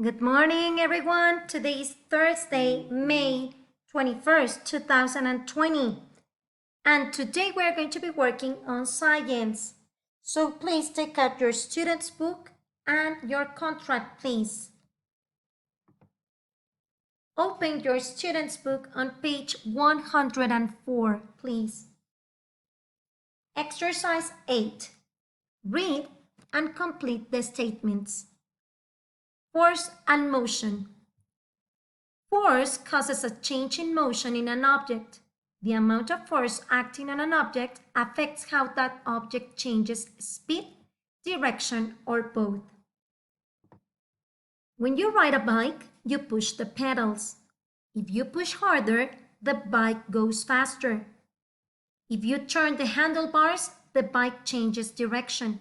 Good morning, everyone. Today is Thursday, May 21st, 2020. And today we're going to be working on science. So please take out your student's book and your contract, please. Open your student's book on page 104, please. Exercise 8. Read and complete the statements. Force and motion. Force causes a change in motion in an object. The amount of force acting on an object affects how that object changes speed, direction, or both. When you ride a bike, you push the pedals. If you push harder, the bike goes faster. If you turn the handlebars, the bike changes direction.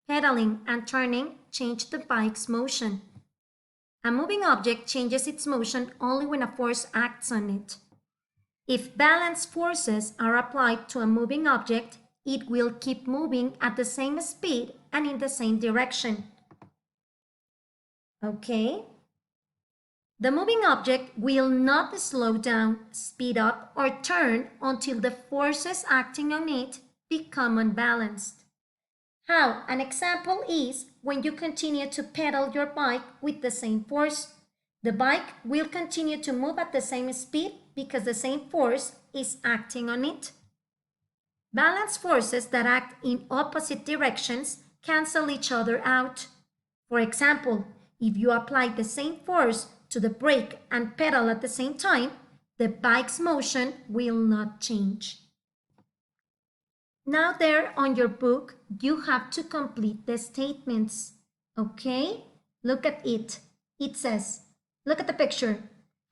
Pedaling and turning change the bike's motion. A moving object changes its motion only when a force acts on it. If balance forces are applied to a moving object, it will keep moving at the same speed and in the same direction. Okay? The moving object will not slow down, speed up, or turn until the forces acting on it become unbalanced. How? An example is when you continue to pedal your bike with the same force. The bike will continue to move at the same speed because the same force is acting on it. Balance forces that act in opposite directions cancel each other out. For example, if you apply the same force to the brake and pedal at the same time, the bike's motion will not change. Now there on your book, you have to complete the statements, okay? Look at it. It says, look at the picture.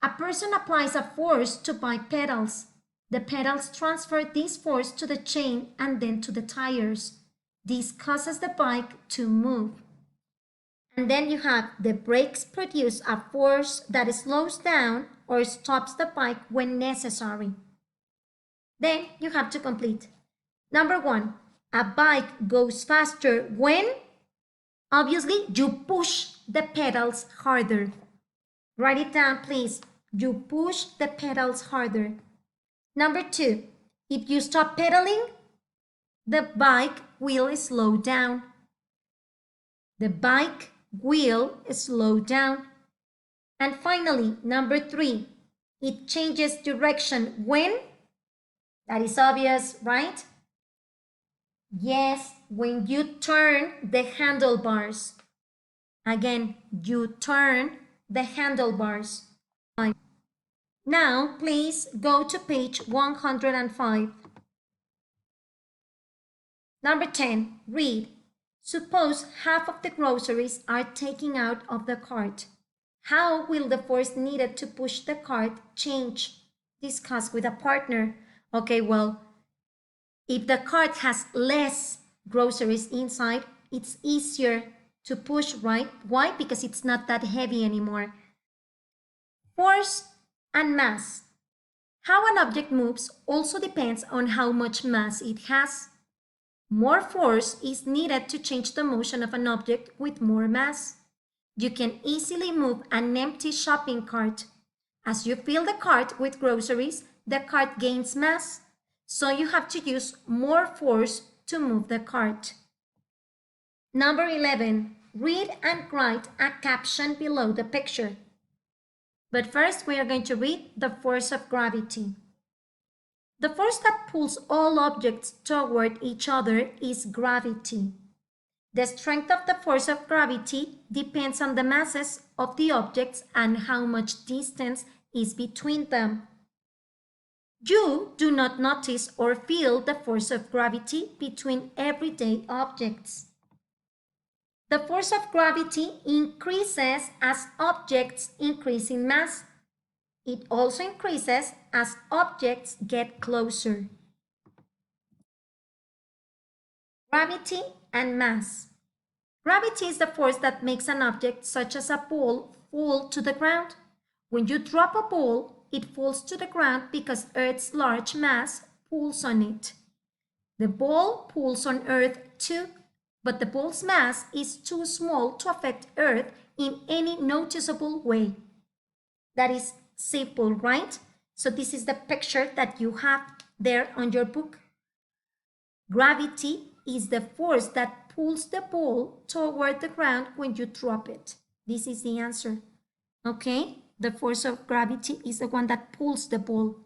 A person applies a force to bike pedals. The pedals transfer this force to the chain and then to the tires. This causes the bike to move. And then you have the brakes produce a force that slows down or stops the bike when necessary. Then you have to complete. Number 1, a bike goes faster when? Obviously, you push the pedals harder. Write it down, please. You push the pedals harder. Number 2, if you stop pedaling, the bike will slow down. The bike will slow down. And finally, number 3, it changes direction when? That is obvious, right? Yes, when you turn the handlebars. Again, you turn the handlebars. Now, please go to page 105. Number 10, read. Suppose half of the groceries are taken out of the cart. How will the force needed to push the cart change? Discuss with a partner. Okay, well, if the cart has less groceries inside, it's easier to push, right? Why? Because it's not that heavy anymore. Force and mass. How an object moves also depends on how much mass it has. More force is needed to change the motion of an object with more mass. You can easily move an empty shopping cart. As you fill the cart with groceries, the cart gains mass. So you have to use more force to move the cart. Number 11, read and write a caption below the picture. But first we are going to read the force of gravity. The force that pulls all objects toward each other is gravity. The strength of the force of gravity depends on the masses of the objects and how much distance is between them. You do not notice or feel the force of gravity between everyday objects. The force of gravity increases as objects increase in mass. It also increases as objects get closer. Gravity and mass. Gravity is the force that makes an object, such as a ball, fall to the ground. When you drop a ball, it falls to the ground because Earth's large mass pulls on it. The ball pulls on Earth too, but the ball's mass is too small to affect Earth in any noticeable way. That is simple, right? So this is the picture that you have there on your book. Gravity is the force that pulls the ball toward the ground when you drop it. This is the answer. Okay? The force of gravity is the one that pulls the ball.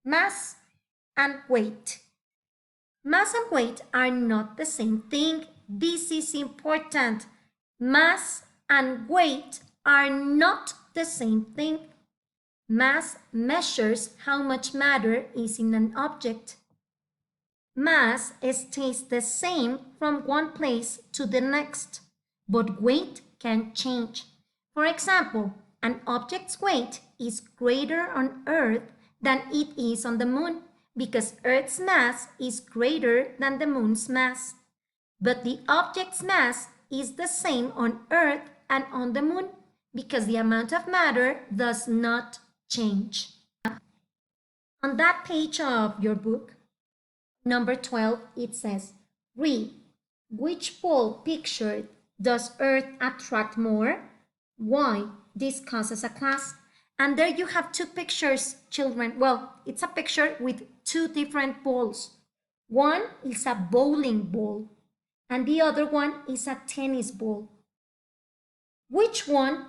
Mass and weight. Mass and weight are not the same thing. This is important. Mass and weight are not the same thing. Mass measures how much matter is in an object. Mass stays the same from one place to the next, but weight can change. For example, an object's weight is greater on Earth than it is on the Moon because Earth's mass is greater than the Moon's mass. But the object's mass is the same on Earth and on the Moon because the amount of matter does not change. On that page of your book, number 12, it says, read, which pole pictured does Earth attract more? Why? Discuss as a class. And there you have two pictures, children. Well, it's a picture with two different balls. One is a bowling ball, and the other one is a tennis ball. Which one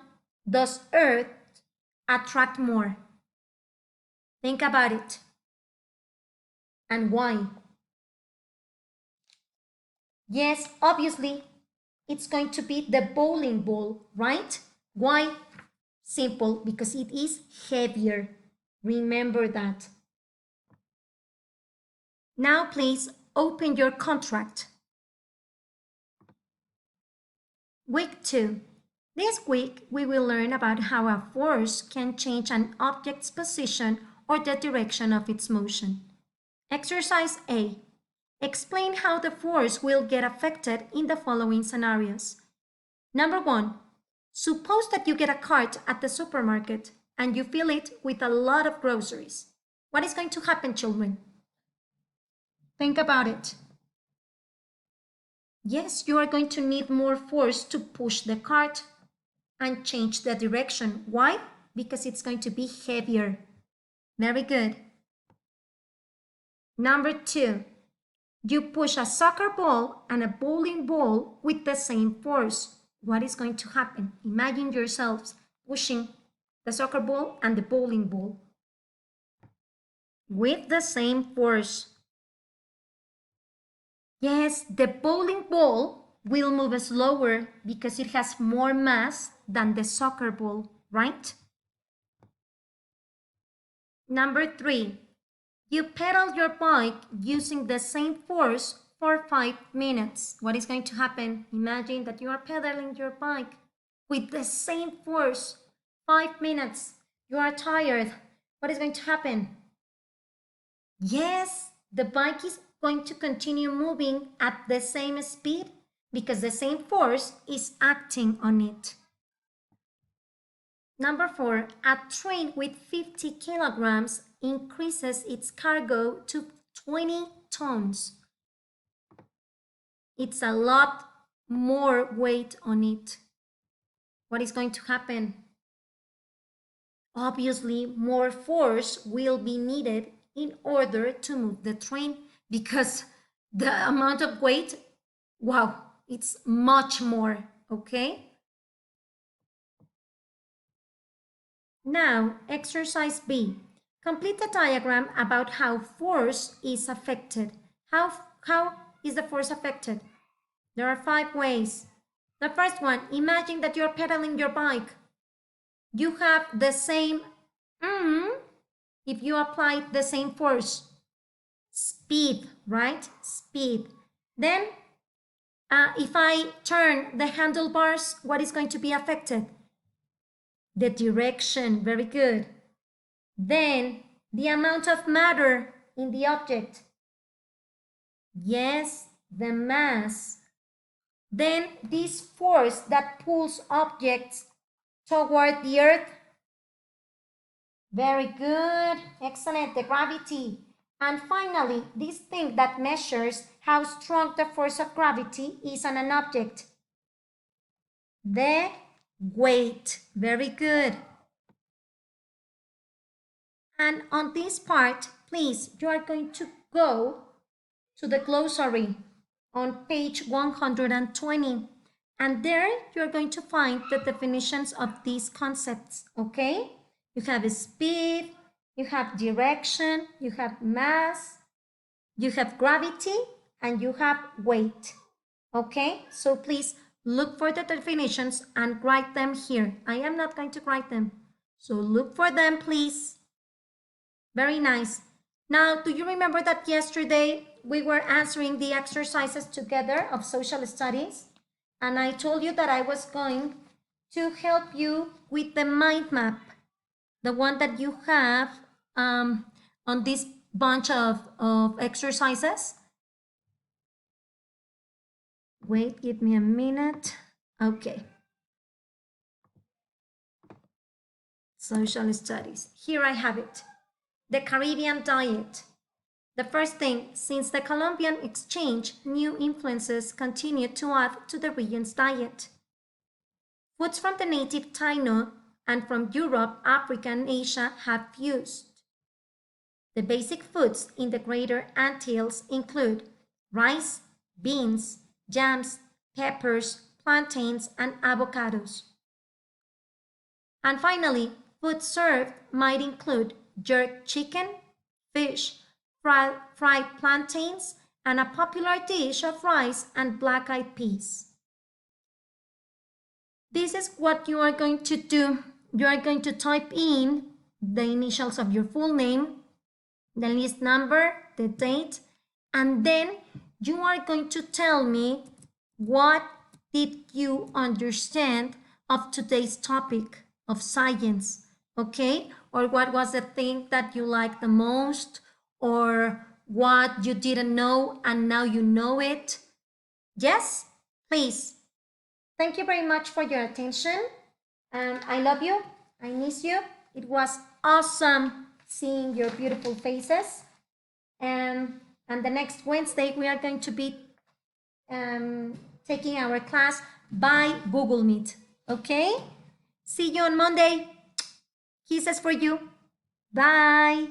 does Earth attract more? Think about it. And why? Yes, obviously, it's going to be the bowling ball, right? Why? Simple, because it is heavier. Remember that. Now, please open your contract. Week 2. This week, we will learn about how a force can change an object's position or the direction of its motion. Exercise A. Explain how the force will get affected in the following scenarios. Number 1. Suppose that you get a cart at the supermarket and you fill it with a lot of groceries. What is going to happen, children? Think about it. Yes, you are going to need more force to push the cart and change the direction. Why? Because it's going to be heavier. Very good. Number 2. You push a soccer ball and a bowling ball with the same force. What is going to happen? Imagine yourselves pushing the soccer ball and the bowling ball with the same force. Yes, the bowling ball will move slower because it has more mass than the soccer ball, right? Number 3, you pedal your bike using the same force for 5 minutes. What is going to happen? Imagine that you are pedaling your bike with the same force 5 minutes. You are tired. What is going to happen? Yes, the bike is going to continue moving at the same speed because the same force is acting on it. Number 4, a train with 50 kilograms increases its cargo to 20 tons. It's a lot more weight on it. What is going to happen? Obviously, more force will be needed in order to move the train because the amount of weight, wow, it's much more, okay? Now, exercise B. Complete the diagram about how force is affected. How is the force affected? There are 5 ways. The first one, imagine that you're pedaling your bike. You have the same, if you apply the same force. Speed, right? Speed. Then, if I turn the handlebars, what is going to be affected? The direction, very good. Then, the amount of matter in the object. Yes, the mass. Then, this force that pulls objects toward the earth. Very good, excellent, the gravity. And finally, this thing that measures how strong the force of gravity is on an object. The weight. Very good. And on this part, please, you are going to go to the glossary on page 120. And there you're going to find the definitions of these concepts, okay? You have speed, you have direction, you have mass, you have gravity, and you have weight, okay? So please look for the definitions and write them here. I am not going to write them. So look for them, please. Very nice. Now, do you remember that yesterday we were answering the exercises together of social studies? And I told you that I was going to help you with the mind map, the one that you have on this bunch of exercises. Wait, give me a minute. Okay. Social studies. Here I have it. The Caribbean diet. The first thing, since the Columbian exchange, new influences continued to add to the region's diet. Foods from the native Taino and from Europe, Africa, and Asia have fused. The basic foods in the Greater Antilles include rice, beans, yams, peppers, plantains, and avocados. And finally, food served might include jerk chicken, fish, fried plantains, and a popular dish of rice and black-eyed peas. This is what you are going to do. You are going to type in the initials of your full name, the list number, the date, and then you are going to tell me what did you understand of today's topic of science, okay? Or what was the thing that you liked the most, or what you didn't know and now you know it. Yes, please. Thank you very much for your attention. And I love you. I miss you. It was awesome seeing your beautiful faces. And the next Wednesday, we are going to be taking our class by Google Meet. Okay? See you on Monday. Kisses for you. Bye.